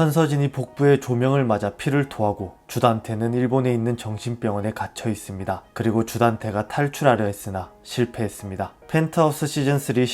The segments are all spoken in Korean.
천서진이 복부에 조명을 맞아 피를 토하고 주단태는 일본에 있는 정신병원에 갇혀 있습니다. 그리고 주단태가 탈출하려 했으나 실패했습니다. 펜트하우스 시즌3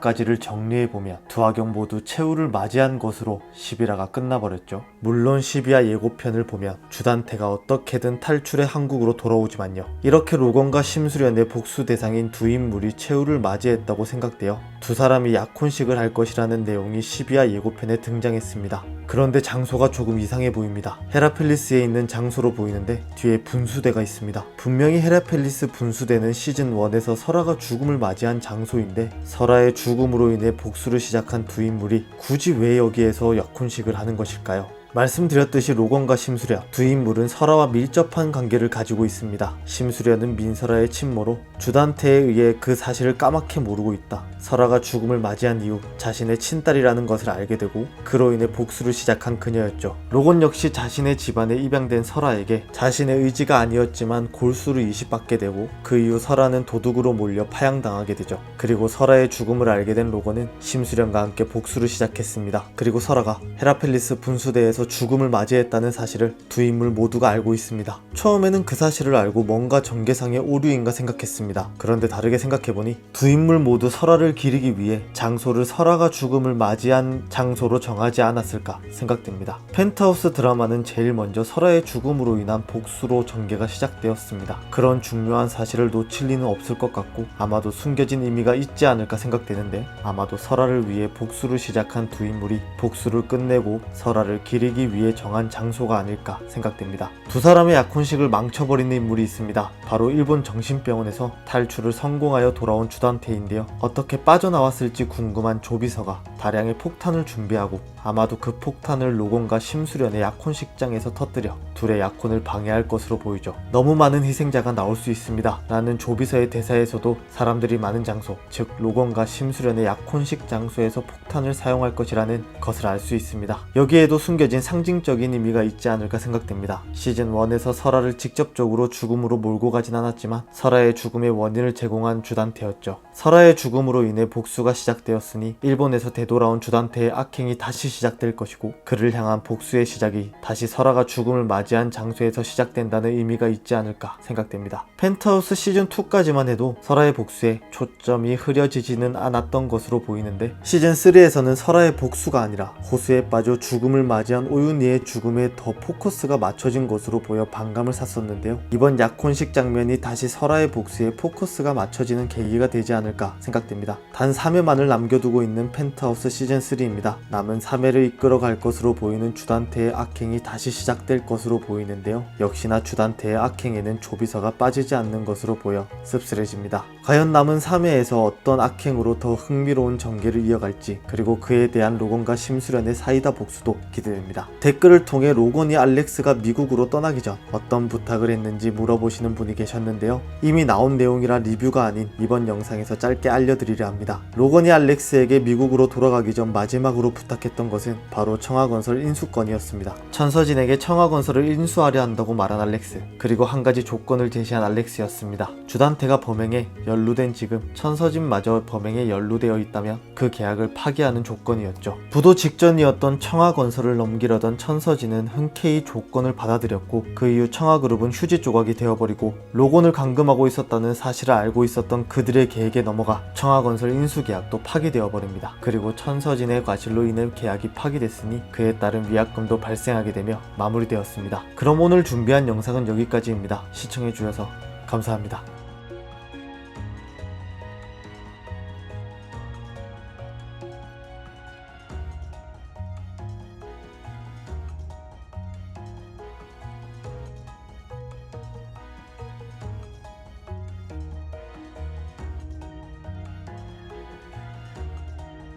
11화까지를 정리해보면 두 화경 모두 최후를 맞이한 것으로 11화가 끝나버렸죠. 물론 12화 예고편을 보면 주단태가 어떻게든 탈출해 한국으로 돌아오지만요. 이렇게 로건과 심수련의 복수 대상인 두 인물이 최후를 맞이했다고 생각되어 두 사람이 약혼식을 할 것이라는 내용이 12화 예고편에 등장했습니다. 그런데 장소가 조금 이상해 보입니다. 헤라펠리스에 있는 장소로 보이는데 뒤에 분수대가 있습니다. 분명히 헤라펠리스 분수대는 시즌1에서 설아가 죽음을 맞이한 장소인데 설아의 죽음으로 인해 복수를 시작한 두 인물이 굳이 왜 여기에서 약혼식을 하는 것일까요? 말씀드렸듯이 로건과 심수련 두 인물은 설아와 밀접한 관계를 가지고 있습니다. 심수련은 민설아의 친모로 주단태에 의해 그 사실을 까맣게 모르고 있다. 설아가 죽음을 맞이한 이후 자신의 친딸이라는 것을 알게 되고 그로 인해 복수를 시작한 그녀였죠. 로건 역시 자신의 집안에 입양된 설아에게 자신의 의지가 아니었지만 골수를 이식받게 되고 그 이후 설아는 도둑으로 몰려 파양당하게 되죠. 그리고 설아의 죽음을 알게 된 로건은 심수련과 함께 복수를 시작했습니다. 그리고 설아가 헤라펠리스 분수대에서 죽음을 맞이했다는 사실을 두 인물 모두가 알고 있습니다. 처음에는 그 사실을 알고 뭔가 전개상의 오류인가 생각했습니다. 그런데 다르게 생각해보니 두 인물 모두 설아를 기리기 위해 장소를 설아가 죽음을 맞이한 장소로 정하지 않았을까 생각됩니다. 펜트하우스 드라마는 제일 먼저 설아의 죽음으로 인한 복수로 전개가 시작되었습니다. 그런 중요한 사실을 놓칠 리는 없을 것 같고 아마도 숨겨진 의미가 있지 않을까 생각되는데 아마도 설아를 위해 복수를 시작한 두 인물이 복수를 끝내고 설아를 기리기 위해 정한 장소가 아닐까 생각됩니다. 두 사람의 약혼식을 망쳐버리는 인물이 있습니다. 바로 일본 정신병원에서 탈출을 성공하여 돌아온 주단태인데요. 어떻게 빠져나왔을지 궁금한 조비서가 다량의 폭탄을 준비하고 아마도 그 폭탄을 로건과 심수련의 약혼식장에서 터뜨려 둘의 약혼을 방해할 것으로 보이죠. 너무 많은 희생자가 나올 수 있습니다 라는 조비서의 대사에서도 사람들이 많은 장소, 즉 로건과 심수련의 약혼식 장소에서 폭탄을 사용할 것이라는 것을 알 수 있습니다. 여기에도 숨겨진 상징적인 의미가 있지 않을까 생각됩니다. 시즌1에서 설아를 직접적으로 죽음으로 몰고 가진 않았지만 설아의 죽음의 원인을 제공한 주단태였죠. 설아의 죽음으로 인해 복수가 시작되었으니 일본에서 되돌아온 주단태의 악행이 다시 시작될 것이고 그를 향한 복수의 시작이 다시 설아가 죽음을 맞이한 장소에서 시작된다는 의미가 있지 않을까 생각됩니다. 펜트하우스 시즌2까지만 해도 설아의 복수에 초점이 흐려지지는 않았던 것으로 보이는데 시즌3에서는 설아의 복수가 아니라 호수에 빠져 죽음을 맞이한 오윤희의 죽음에 더 포커스가 맞춰진 것으로 보여 반감을 샀었는데요. 이번 약혼식 장면이 다시 설아의 복수에 포커스가 맞춰지는 계기가 되지 않을까 생각됩니다. 단 3회만을 남겨두고 있는 펜트하우스 시즌3입니다. 남은 3회를 이끌어갈 것으로 보이는 주단태의 악행이 다시 시작될 것으로 보이는데요. 역시나 주단태의 악행에는 조비서가 빠지지 않는 것으로 보여 씁쓸해집니다. 과연 남은 3회에서 어떤 악행으로 더 흥미로운 전개를 이어갈지 그리고 그에 대한 로건과 심수련의 사이다 복수도 기대됩니다. 댓글을 통해 로건이 알렉스가 미국으로 떠나기 전 어떤 부탁을 했는지 물어보시는 분이 계셨는데요. 이미 나온 내용이라 리뷰가 아닌 이번 영상에서 짧게 알려드리려 합니다. 로건이 알렉스에게 미국으로 돌아가기 전 마지막으로 부탁했던 것은 바로 청하건설 인수권이었습니다. 천서진에게 청하건설을 인수하려 한다고 말한 알렉스, 그리고 한 가지 조건을 제시한 알렉스였습니다. 주단태가 범행에 연루된 지금 천서진마저 범행에 연루되어 있다면 그 계약을 파기하는 조건이었죠. 부도 직전이었던 청하건설을 넘기려던 천서진은 흔쾌히 조건을 받아들였고 그 이후 청하그룹은 휴지 조각이 되어버리고 로건을 감금하고 있었다는 사실을 알고 있었던 그들의 계획에 넘어가 청하건설 인수계약도 파기되어버립니다. 그리고 천서진의 과실로 인해 계약이 파기됐으니 그에 따른 위약금도 발생하게 되며 마무리되었습니다. 그럼 오늘 준비한 영상은 여기까지입니다. 시청해주셔서 감사합니다.